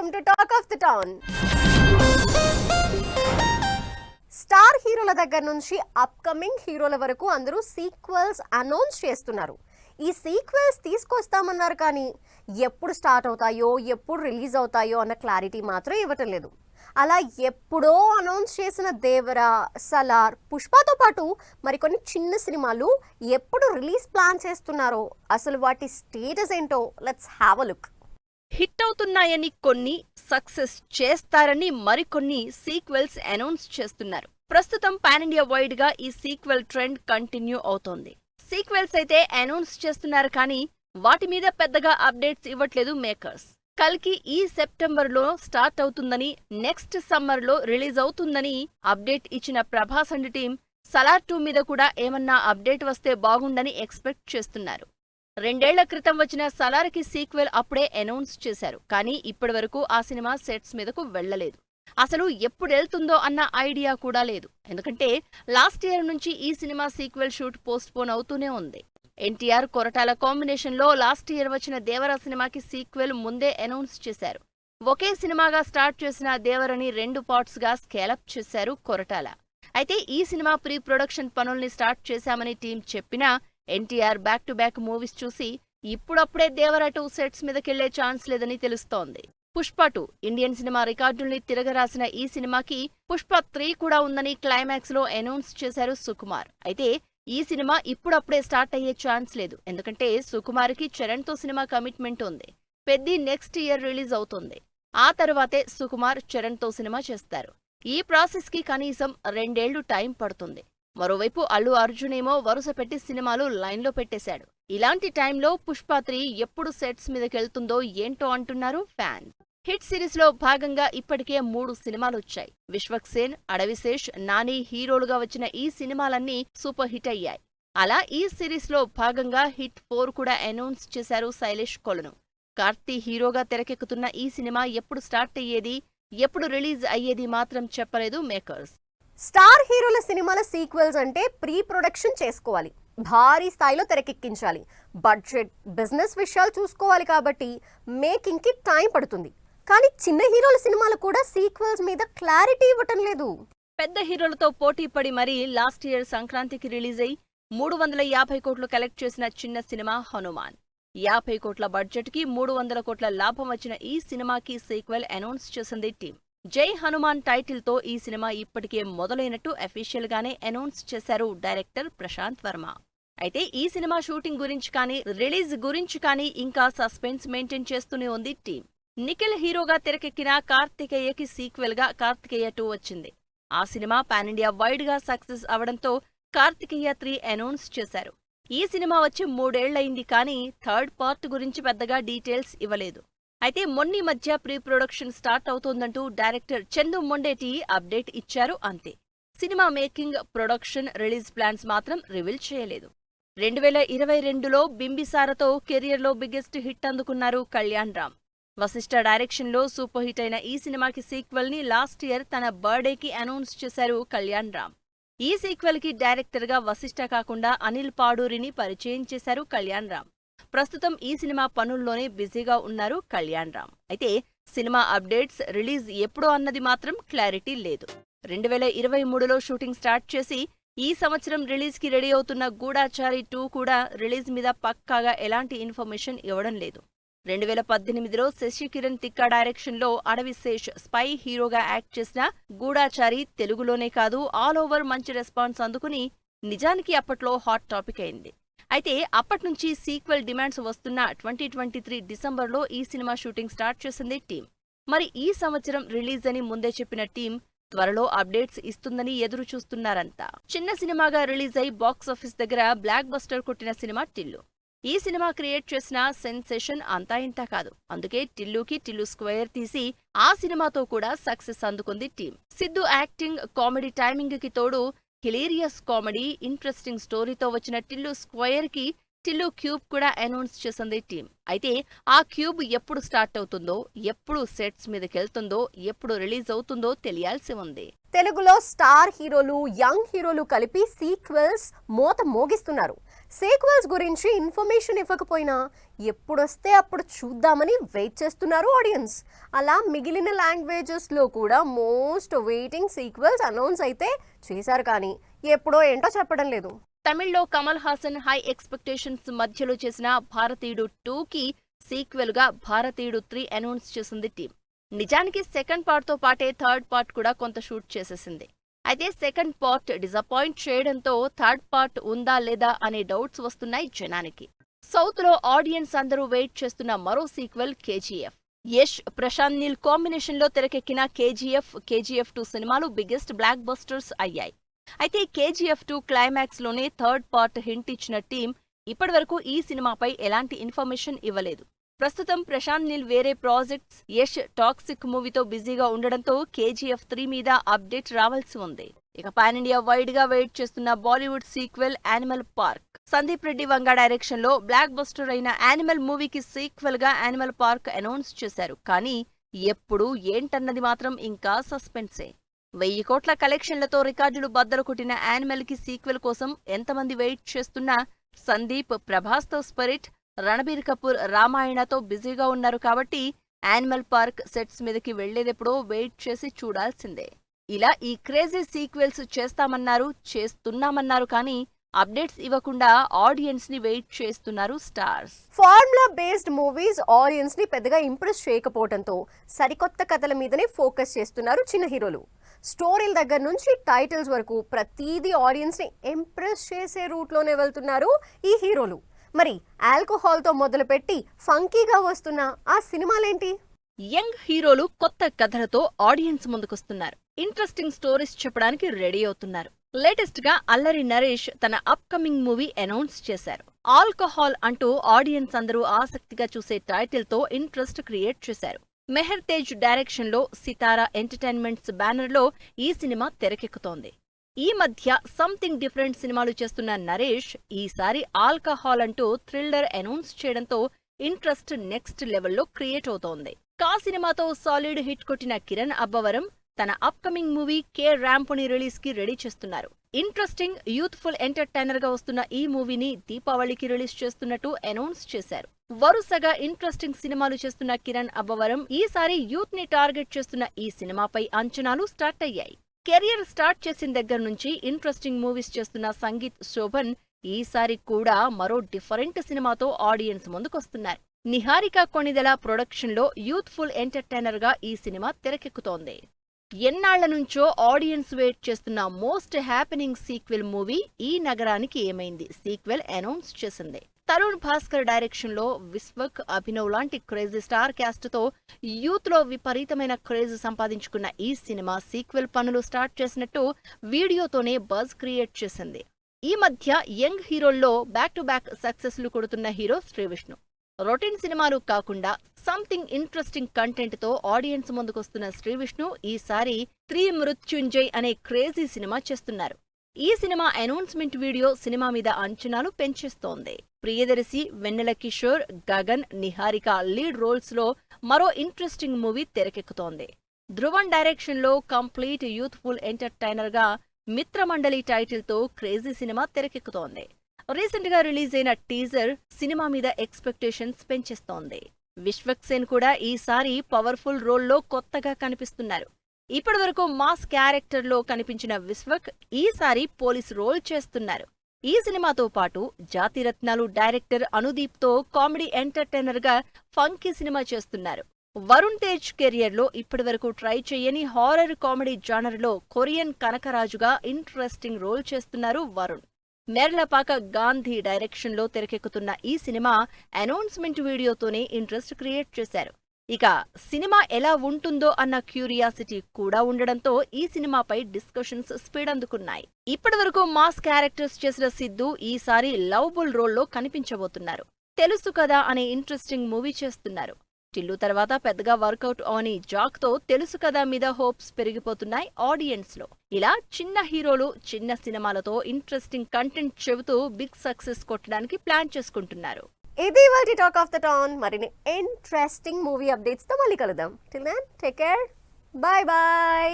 welcome to Talk of the Town. Star హీరోల దగ్గర నుంచి అప్కమింగ్ హీరోల వరకు అందరూ సీక్వెల్స్ అనౌన్స్ చేస్తున్నారు. ఈ సీక్వెల్స్ తీసుకొస్తామన్నారు కానీ ఎప్పుడు స్టార్ట్ అవుతాయో ఎప్పుడు రిలీజ్ అవుతాయో అన్న క్లారిటీ మాత్రం ఇవ్వటం లేదు. అలా ఎప్పుడో అనౌన్స్ చేసిన దేవరా, సలార్, పుష్పతో పాటు మరికొన్ని చిన్న సినిమాలు ఎప్పుడు రిలీజ్ ప్లాన్ చేస్తున్నారో అసలు వాటి స్టేటస్ ఏంటో let's have a look. Hit అవుతున్నాయని కొన్ని, సక్సెస్ చేస్తారని మరికొన్ని సీక్వెల్స్ అనౌన్స్ చేస్తున్నారు. ప్రస్తుతం పాన్ ఇండియా వైడ్ గా ఈ సీక్వెల్ ట్రెండ్ కంటిన్యూ అవుతోంది. సీక్వెల్స్ అయితే అనౌన్స్ చేస్తున్నారు కానీ వాటి మీద పెద్దగా అప్డేట్స్ ఇవ్వట్లేదు మేకర్స్. కల్కి ఈ సెప్టెంబర్లో స్టార్ట్ అవుతుందని, నెక్స్ట్ సమ్మర్లో రిలీజ్ అవుతుందని అప్డేట్ ఇచ్చిన ప్రభాస్ అండ్ టీం సలార్ 2 మీద కూడా ఏమన్నా అప్డేట్ వస్తే బాగుండని ఎక్స్పెక్ట్ చేస్తున్నారు. 2 ఏళ్ల క్రితం వచ్చిన సలార్కి సీక్వెల్ అప్పుడే అనౌన్స్ చేశారు కానీ ఇప్పటివరకు ఆ సినిమా సెట్స్ మీదకు వెళ్లలేదు. అసలు ఎప్పుడెళ్తుందో అన్న ఐడియా కూడా లేదు. ఎందుకంటే లాస్ట్ ఇయర్ నుంచి ఈ cinema sequel shoot post phone అవుతూనే ఉంది. ఎన్టీఆర్, కొరటాల కాంబినేషన్లో లాస్ట్ ఇయర్ వచ్చిన దేవరా సినిమాకి సీక్వెల్ ముందే అనౌన్స్ చేశారు. ఒకే సినిమాగా స్టార్ట్ చేసిన దేవరని 2 పార్ట్స్ గా స్కేలప్ చేశారు కొరటాల. అయితే ఈ సినిమా ప్రీ ప్రొడక్షన్ పనుల్ని స్టార్ట్ చేశామని టీం చెప్పినా NTR back to back movies చూసి ఇప్పుడప్పుడే దేవరా 2 సెట్స్ మీదకెళ్లే ఛాన్స్ లేదని తెలుస్తోంది. పుష్ప 2 ఇండియన్ సినిమా రికార్డుల్ని తిరగరాసిన ఈ సినిమాకి పుష్ప 3 కూడా ఉందని క్లైమాక్స్ లో అనౌన్స్ చేశారు సుకుమార్. అయితే ఈ సినిమా ఇప్పుడప్పుడే స్టార్ట్ అయ్యే ఛాన్స్ లేదు. ఎందుకంటే సుకుమార్కి చరణ్తో సినిమా కమిట్మెంట్ ఉంది. పెద్ది నెక్స్ట్ ఇయర్ రిలీజ్ అవుతుంది. ఆ తరువాతే సుకుమార్ చరణ్తో సినిమా చేస్తారు. ఈ ప్రాసెస్ కి కనీసం 2 ఏళ్లు టైం పడుతుంది. మరోవైపు అల్లు అర్జున్ ఏమో వరుస పెట్టి సినిమాలు లైన్లో పెట్టేశాడు. ఇలాంటి టైంలో పుష్ప 3 ఎప్పుడు సెట్స్ మీదకెళ్తుందో ఏంటో అంటున్నారు ఫ్యాన్స్. హిట్ సిరీస్ లో భాగంగా ఇప్పటికే 3 సినిమాలొచ్చాయి. విశ్వక్సేన్, అడవిశేష్, నాని హీరోలుగా వచ్చిన ఈ సినిమాలన్నీ సూపర్ హిట్ అయ్యాయి. అలా ఈ సిరీస్ లో భాగంగా హిట్ 4 కూడా అనౌన్స్ చేశారు శైలేష్ కొలను. కార్తీ హీరోగా తెరకెక్కుతున్న ఈ సినిమా ఎప్పుడు స్టార్ట్ అయ్యేది, ఎప్పుడు రిలీజ్ అయ్యేది మాత్రం చెప్పలేదు మేకర్స్. స్టార్ హీరోల సినిమాల సీక్వెల్స్ అంటే ప్రీ ప్రొడక్షన్ చేసుకోవాలి, భారీ స్థాయిలో తెరకెక్కించాలి, బడ్జెట్, బిజినెస్ విషయాలు చూసుకోవాలి కాబట్టి మేకింగ్ కి టైం పడుతుంది. కానీ చిన్న హీరోల సినిమాలు కూడా సీక్వెల్స్ మీద క్లారిటీ ఇవ్వటం లేదు. పెద్ద హీరోలతో పోటీ పడి మరీ లాస్ట్ ఇయర్ సంక్రాంతికి రిలీజ్ అయి 350 కోట్లు కలెక్ట్ చేసిన చిన్న సినిమా హనుమాన్. 50 కోట్ల బడ్జెట్ కి 300 కోట్ల లాభం వచ్చిన ఈ సినిమాకి సీక్వెల్ అనౌన్స్ చేసింది టీం. జై హనుమాన్ టైటిల్ తో ఈ సినిమా ఇప్పటికే మొదలైనట్టు అఫీషియల్ గానే అనౌన్స్ చేశారు డైరెక్టర్ ప్రశాంత్ వర్మ. అయితే ఈ సినిమా షూటింగ్ గురించి కానీ, రిలీజ్ గురించి కానీ ఇంకా సస్పెన్స్ మెయింటైన్ చేస్తూనే ఉంది టీం. నిఖిల్ హీరోగా తెరకెక్కిన కార్తికేయకి సీక్వెల్ గా కార్తికేయ 2 వచ్చింది. ఆ సినిమా పాన్ ఇండియా వైడ్ గా సక్సెస్ అవడంతో కార్తికేయ 3 అనౌన్స్ చేశారు. ఈ సినిమా వచ్చి 3 ఏళ్లయింది కానీ థర్డ్ పార్ట్ గురించి పెద్దగా డీటెయిల్స్ ఇవ్వలేదు. అయితే మొన్నీ మధ్య ప్రీ ప్రొడక్షన్ స్టార్ట్ అవుతోందంటూ డైరెక్టర్ చందు మొండేటి అప్డేట్ ఇచ్చారు అంతే. Cinema making, production, release plans మాత్రం రివీల్ చేయలేదు. 2022లో బింబిసారతో కెరియర్లో బిగ్గెస్ట్ హిట్ అందుకున్నారు కళ్యాణ్ రామ్. వశిష్ఠ డైరెక్షన్లో సూపర్ హిట్ అయిన ఈ సినిమాకి సీక్వెల్ ని లాస్ట్ ఇయర్ తన బర్త్డేకి అనౌన్స్ చేశారు కళ్యాణ్ రామ్. ఈ సీక్వెల్ కి డైరెక్టర్ గా వశిష్ఠ కాకుండా అనిల్ పాడూరిని పరిచయం చేశారు కళ్యాణ్ రామ్. ప్రస్తుతం ఈ సినిమా పనుల్లోనే బిజీగా ఉన్నారు కళ్యాణ్ రామ్. అయితే సినిమా అప్డేట్స్, రిలీజ్ ఎప్పుడో అన్నది మాత్రం క్లారిటీ లేదు. 2023లో షూటింగ్ స్టార్ట్ చేసి ఈ సంవత్సరం రిలీజ్ కి రెడీ అవుతున్న గూఢాచారి 2 కూడా రిలీజ్ మీద పక్కాగా ఎలాంటి ఇన్ఫర్మేషన్ ఇవ్వడం లేదు. 2018లో శశికిరణ్ తిక్క డైరెక్షన్లో అడవిశేష్ స్పై హీరోగా యాక్ట్ చేసిన గూఢాచారి తెలుగులోనే కాదు ఆల్ ఓవర్ మంచి రెస్పాన్స్ అందుకుని నిజానికి అప్పట్లో హాట్ టాపిక్ అయింది. అయితే అప్పట్నుంచి సీక్వెల్ డిమాండ్స్ వస్తున్న 2023 డిసెంబర్లో ఈ సినిమా షూటింగ్ స్టార్ట్ చేసింది టీం. మరి ఈ సంవత్సరం రిలీజ్ అని ముందే చెప్పిన టీం త్వరలో అప్డేట్స్ ఇస్తుందని ఎదురు చూస్తున్నారంతా. చిన్న సినిమాగా రిలీజ్ అయి బాక్సాఫీస్ దగ్గర బ్లాక్ బస్టర్ కొట్టిన సినిమా టిల్లు. ఈ సినిమా క్రియేట్ చేసిన సెన్సేషన్ అంతా ఇంతా కాదు. అందుకే టిల్లుకి టిల్లు స్క్వేర్ తీసి ఆ సినిమాతో కూడా సక్సెస్ అందుకుంది team. Siddhu acting, comedy timing కి తోడు హిలేరియస్ కామెడీ, ఇంట్రెస్టింగ్ స్టోరీతో వచ్చిన టిల్లు స్క్వేర్ కి టిల్లు క్యూబ్ కూడా అనౌన్స్ చేసింది టీం. అయితే ఆ క్యూబ్ ఎప్పుడు స్టార్ట్ అవుతుందో, ఎప్పుడు సెట్స్ మీదకెళ్తుందో, ఎప్పుడు రిలీజ్ అవుతుందో తెలియాల్సి ఉంది. తెలుగులో స్టార్ హీరోలు, యంగ్ హీరోలు కలిపి సీక్వెల్స్ మోత మోగిస్తున్నారు. సీక్వెల్స్ గురించి ఇన్ఫర్మేషన్ ఇవ్వకపోయినా ఎప్పుడొస్తే అప్పుడు చూద్దామని వెయిట్ చేస్తున్నారు ఆడియన్స్. అలా మిగిలిన లాంగ్వేజెస్లో కూడా మోస్ట్ వెయిటింగ్ సీక్వెల్స్ అనౌన్స్ అయితే చేశారు, కానీ ఎప్పుడో ఏంటో చెప్పడం లేదు. తమిళ్లో కమల్ హాసన్ హై ఎక్స్పెక్టేషన్స్ మధ్యలో చేసిన భారతీయుడు 2కి సీక్వెల్ గా భారతీయుడు 3 అనౌన్స్ చేసింది టీం. నిజానికి సెకండ్ పార్ట్ తో పాటే థర్డ్ పార్ట్ కూడా కొంత షూట్ చేసేసింది. అయితే సెకండ్ పార్ట్ డిసప్పాయింట్ చేయడంతో థర్డ్ పార్ట్ ఉందా లేదా అనే డౌట్స్ వస్తున్నాయి జనానికి. సౌత్ లో ఆడియన్స్ అందరూ వెయిట్ చేస్తున్న మరో sequel KGF. Yash, Prashanth Neel combination లో తెరకెక్కిన కేజీఎఫ్ 2 సినిమాలు బిగ్గెస్ట్ బ్లాక్ బస్టర్స్ అయ్యాయి. అయితే కేజీఎఫ్ 2 క్లైమాక్స్ లోనే థర్డ్ పార్ట్ హింట్ ఇచ్చిన టీం ఇప్పటివరకు ఈ సినిమాపై ఎలాంటి ఇన్ఫర్మేషన్ ఇవ్వలేదు. ప్రస్తుతం ప్రశాంత్ నీల్ వేరే ప్రాజెక్ట్స్, యష్ టాక్సిక్ మూవీతో బిజీగా ఉండడంతో కేజీఎఫ్ 3 మీద అప్డేట్ రావాల్సి ఉంది. ఇక పాన్ ఇండియా వైడ్ గా వెయిట్ చేస్తున్న Bollywood sequel Animal Park. Sandeep Reddy Vanga direction లో బ్లాక్ బస్టర్ అయిన యానిమల్ మూవీకి సీక్వెల్ గా యానిమల్ పార్క్ అనౌన్స్ చేశారు. కానీ ఎప్పుడు ఏంటన్నది మాత్రం ఇంకా సస్పెన్సే. 1000 కోట్ల కలెక్షన్లతో రికార్డులు బద్దలు కొట్టిన యానిమల్ కి సీక్వెల్ కోసం ఎంతమంది వెయిట్ చేస్తున్నా సందీప్ ప్రభాస్తో స్పిరిట్, రణబీర్ కపూర్ రామాయణతో బిజీగా ఉన్నారు కాబట్టి యానిమల్ పార్క్ సెట్స్ మీదకి వెళ్లేదెప్పుడో వెయిట్ చేసి చూడాల్సిందే. ఇలా ఈ క్రేజీ సీక్వెల్స్ చేస్తున్నామన్నారు కానీ అప్డేట్స్ ఇవ్వకుండా ఆడియన్స్ ని వెయిట్ చేస్తున్నారు stars. Formula based movies audience ని పెద్దగా ఇంప్రెస్ చేయకపోవడంతో సరికొత్త కథల మీదనే ఫోకస్ చేస్తున్నారు చిన్న హీరోలు. స్టోరీల దగ్గర నుంచి టైటిల్స్ వరకు ప్రతిదీ ఆడియన్స్ ని ఇంప్రెస్ చేసే రూట్లోనే వెళ్తున్నారు ఈ హీరోలు. మరి ఆల్కహాల్తో మొదలుపెట్టి ఫంకీగా వస్తున్న ఆ సినిమాలేంటి? యంగ్ హీరోలు కొత్త కథలతో ఆడియన్స్ ముందుకొస్తున్నారు. ఇంట్రెస్టింగ్ స్టోరీస్ చెప్పడానికి రెడీ అవుతున్నారు. లేటెస్ట్ గా అల్లరి నరేష్ తన అప్కమింగ్ మూవీ అనౌన్స్ చేశారు. ఆల్కహాల్ అంటూ ఆడియన్స్ అందరూ ఆసక్తిగా చూసే టైటిల్ తో ఇంట్రెస్ట్ క్రియేట్ చేశారు. మెహర్ తేజ్ డైరెక్షన్ లో సితారా ఎంటర్టైన్మెంట్స్ బ్యానర్ లో ఈ సినిమా తెరకెక్కుతోంది. ఈ మధ్య సంథింగ్ డిఫరెంట్ సినిమాలు చేస్తున్న నరేష్ ఈసారి ఆల్కహాల్ అంటూ థ్రిల్లర్ అనౌన్స్ చేయడంతో ఇంట్రెస్ట్ నెక్స్ట్ లెవెల్లో క్రియేట్ అవుతోంది. కా సినిమాతో సాలిడ్ హిట్ కొట్టిన కిరణ్ అబ్బవరం తన అప్కమింగ్ మూవీ కే ర్యాంప్ని రిలీజ్ కి రెడీ చేస్తున్నారు. ఇంట్రెస్టింగ్ యూత్ఫుల్ ఎంటర్టైనర్ గా వస్తున్న ఈ మూవీని దీపావళికి రిలీజ్ చేస్తున్నట్టు అనౌన్స్ చేశారు. వరుసగా ఇంట్రెస్టింగ్ సినిమాలు చేస్తున్న కిరణ్ అబ్బవరం ఈసారి యూత్ ని టార్గెట్ చేస్తున్న ఈ సినిమాపై అంచనాలు స్టార్ట్ అయ్యాయి. కెరియర్ స్టార్ట్ చేసిన దగ్గర నుంచి ఇంట్రెస్టింగ్ మూవీస్ చేస్తున్న సంగీత్ శోభన్ ఈసారి కూడా మరో డిఫరెంట్ సినిమాతో ఆడియన్స్ ముందుకొస్తున్నారు. నిహారిక కొణిదెల ప్రొడక్షన్ లో యూత్ఫుల్ ఎంటర్టైనర్ గా ఈ సినిమా తెరకెక్కుతోంది. ఎన్నాళ్ల నుంచో ఆడియన్స్ వెయిట్ చేస్తున్న మోస్ట్ హ్యాపెనింగ్ సీక్వెల్ మూవీ ఈ నగరానికి ఏమైంది సీక్వెల్ అనౌన్స్ చేసింది. తరుణ్ భాస్కర్ డైరెక్షన్ లో విశ్వక్, అభినవ్ లాంటి క్రేజీ స్టార్ క్యాస్ట్ తో యూత్ లో విపరీతమైన క్రేజ్ సంపాదించుకున్న ఈ సినిమా సీక్వెల్ పనులు స్టార్ట్ చేసినట్టు వీడియోతోనే బజ్ క్రియేట్ చేసింది. ఈ మధ్య యంగ్ హీరోల్లో బ్యాక్ టు బ్యాక్ సక్సెస్లు కొడుతున్న హీరో శ్రీవిష్ణు. రొటీన్ సినిమాలు కాకుండా సంథింగ్ ఇంట్రెస్టింగ్ కంటెంట్ తో ఆడియన్స్ ముందుకొస్తున్న శ్రీవిష్ణు ఈసారి 3 మృత్యుంజయ్ అనే క్రేజీ సినిమా చేస్తున్నారు. ఈ సినిమా అనౌన్స్మెంట్ వీడియో సినిమా మీద అంచనాలు పెంచేస్తోంది. ప్రియదర్శి, వెన్నెల కిషోర్, గగన్, నిహారిక లీడ్ రోల్స్ లో మరో ఇంట్రెస్టింగ్ మూవీ తెరకెక్కుతోంది. ధ్రువన్ డైరెక్షన్ లో కంప్లీట్ యూత్ఫుల్ ఎంటర్టైనర్ గా మిత్రమండలి టైటిల్ తో క్రేజీ సినిమా తెరకెక్కుతోంది. రీసెంట్ గా రిలీజ్ అయిన టీజర్ సినిమా మీద ఎక్స్పెక్టేషన్స్ పెంచేస్తోంది. విశ్వక్ సేన్ కూడా ఈసారి పవర్ఫుల్ రోల్లో కొత్తగా కనిపిస్తున్నారు. ఇప్పటివరకు మాస్ క్యారెక్టర్ లో కనిపించిన విశ్వక్ ఈసారి పోలీస్ రోల్ చేస్తున్నారు. ఈ సినిమాతో పాటు జాతిరత్నాలు డైరెక్టర్ అనుదీప్ తో కామెడీ ఎంటర్టైనర్ గా ఫంకీ సినిమా చేస్తున్నారు. వరుణ్ తేజ్ కెరియర్ లో ఇప్పటివరకు ట్రై చేయని హారర్ కామెడీ జానర్ లో కొరియన్ కనకరాజుగా ఇంట్రెస్టింగ్ రోల్ చేస్తున్నారు వరుణ్. మెర్లపాక గాంధీ డైరెక్షన్ లో తెరకెక్కుతున్న ఈ సినిమా అనౌన్స్మెంట్ వీడియోతోనే ఇంట్రెస్ట్ క్రియేట్ చేశారు. ఇక సినిమా ఎలా ఉంటుందో అన్న క్యూరియాసిటీ కూడా ఉండడంతో ఈ సినిమాపై డిస్కషన్స్ స్పీడ్ అందుకున్నాయి. ఇప్పటివరకు మాస్ క్యారెక్టర్స్ చేసిన సిద్ధు ఈసారి లవబుల్ రోల్లో కనిపించబోతున్నారు. తెలుసు కదా అనే ఇంట్రెస్టింగ్ మూవీ చేస్తున్నారు. టిల్లు తర్వాత పెద్దగా వర్కౌట్ అవని జాక్ తో తెలుసు కదా మీద హోప్స్ పెరిగిపోతున్నాయి ఆడియన్స్ లో. ఇలా చిన్న హీరోలు చిన్న సినిమాలతో ఇంట్రెస్టింగ్ కంటెంట్ చెబుతూ బిగ్ సక్సెస్ కొట్టడానికి ప్లాన్ చేసుకుంటున్నారు. ఇది ఇవాల్టి టాక్ ఆఫ్ ద టౌన్. మరిన్ని ఇంట్రెస్టింగ్ మూవీ అప్డేట్స్ తో మళ్ళీ కలుద్దాం. Till then take care. Bye by.